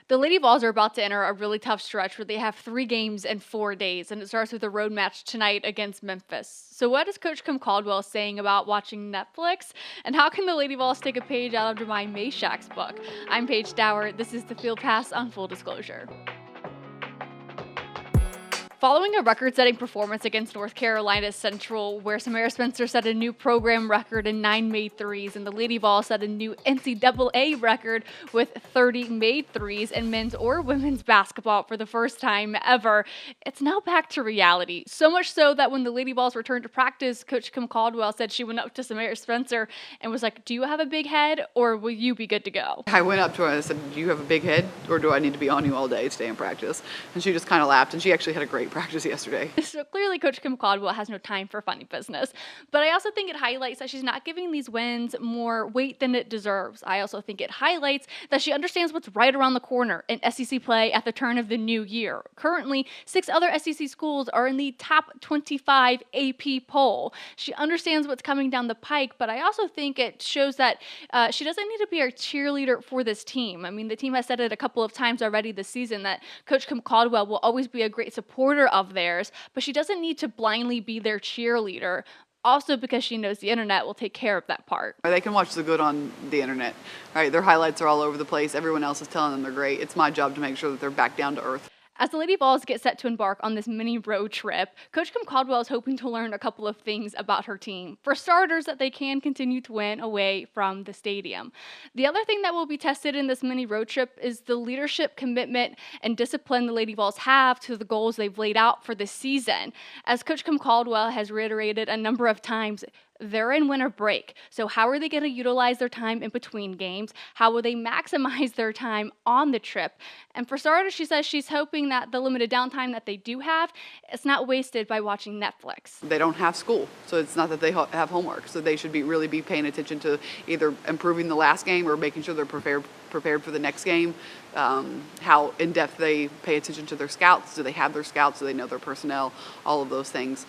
The Lady Vols are about to enter a really tough stretch where they have 3 games in 4 days, and it starts with a road match tonight against Memphis. So, what is Coach Kim Caldwell saying about watching Netflix? And how can the Lady Vols take a page out of Jahmai Mashack's book? I'm Paige Dower. This is the Field Pass on Full Disclosure. Following a record-setting performance against North Carolina Central, where Samara Spencer set a new program record in 9 made threes, and the Lady Vols set a new NCAA record with 30 made threes in men's or women's basketball for the first time ever, it's now back to reality. So much so that when the Lady Vols returned to practice, Coach Kim Caldwell said she went up to Samara Spencer and was like, "Do you have a big head, or will you be good to go?" I went up to her and I said, "Do you have a big head, or do I need to be on you all day today in practice?" And she just kind of laughed, and she actually had a great practice yesterday. So clearly Coach Kim Caldwell has no time for funny business. But I also think it highlights that she's not giving these wins more weight than it deserves. I also think it highlights that she understands what's right around the corner in SEC play at the turn of the new year. Currently, 6 other SEC schools are in the top 25 AP poll. She understands what's coming down the pike, but I also think it shows that she doesn't need to be a cheerleader for this team. I mean, the team has said it a couple of times already this season that Coach Kim Caldwell will always be a great supporter of theirs, but she doesn't need to blindly be their cheerleader. Also, because she knows the internet will take care of that part. They can watch the good on the internet. Right? Their highlights are all over the place. Everyone else is telling them they're great. It's my job to make sure that they're back down to earth. As the Lady Vols get set to embark on this mini road trip, Coach Kim Caldwell is hoping to learn a couple of things about her team. For starters, that they can continue to win away from the stadium. The other thing that will be tested in this mini road trip is the leadership, commitment, and discipline the Lady Vols have to the goals they've laid out for this season. As Coach Kim Caldwell has reiterated a number of times, they're in winter break. So how are they going to utilize their time in between games? How will they maximize their time on the trip? And for starters, she says she's hoping that the limited downtime that they do have, it's not wasted by watching Netflix. They don't have school, so it's not that they have homework. So they should really be paying attention to either improving the last game or making sure they're prepared for the next game. How in depth they pay attention to their scouts. Do they have their scouts? Do they know their personnel? All of those things,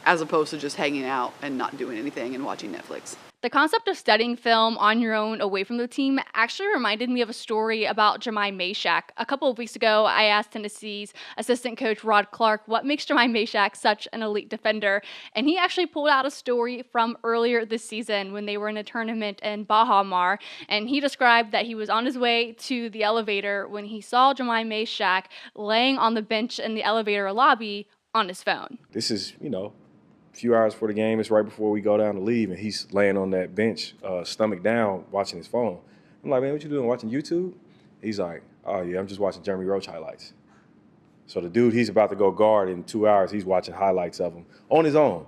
as opposed to just hanging out and not doing anything and watching Netflix. The concept of studying film on your own away from the team actually reminded me of a story about Jahmai Mashack. A couple of weeks ago, I asked Tennessee's assistant coach Rod Clark what makes Jahmai Mashack such an elite defender, and he actually pulled out a story from earlier this season when they were in a tournament in Baha Mar, and he described that he was on his way to the elevator when he saw Jahmai Mashack laying on the bench in the elevator lobby on his phone. This is, a few hours before the game. It's right before we go down to leave, and he's laying on that bench, stomach down, watching his phone. I'm like, "Man, what you doing, watching YouTube?" He's like, "Oh, yeah, I'm just watching Jeremy Roach highlights." So the dude he's about to go guard in 2 hours, he's watching highlights of him on his own.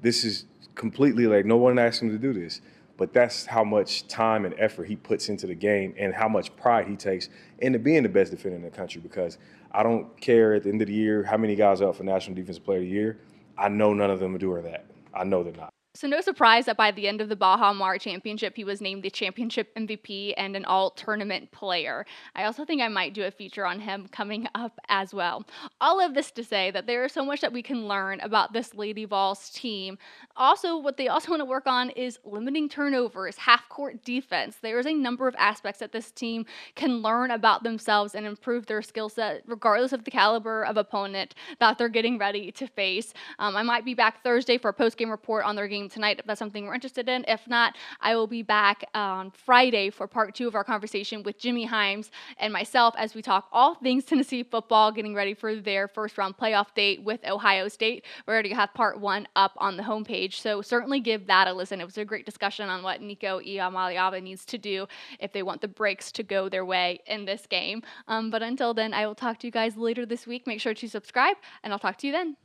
This is completely like, no one asked him to do this. But that's how much time and effort he puts into the game and how much pride he takes into being the best defender in the country, because I don't care at the end of the year how many guys are up for National Defensive Player of the Year. I know none of them are doing that. I know they're not. So no surprise that by the end of the Baha Mar Championship, he was named the championship MVP and an all-tournament player. I also think I might do a feature on him coming up as well. All of this to say that there is so much that we can learn about this Lady Vols team. Also, what they also want to work on is limiting turnovers, half-court defense. There is a number of aspects that this team can learn about themselves and improve their skill set, regardless of the caliber of opponent that they're getting ready to face. I might be back Thursday for a post-game report on their game tonight if that's something we're interested in. If not, I will be back on Friday for part 2 of our conversation with Jimmy Himes and myself as we talk all things Tennessee football, getting ready for their first round playoff date with Ohio State. We're already have part 1 up on the homepage, so certainly give that a listen. It was a great discussion on what Nico Iamaleava needs to do if they want the breaks to go their way in this game. But until then, I will talk to you guys later this week. Make sure to subscribe, and I'll talk to you then.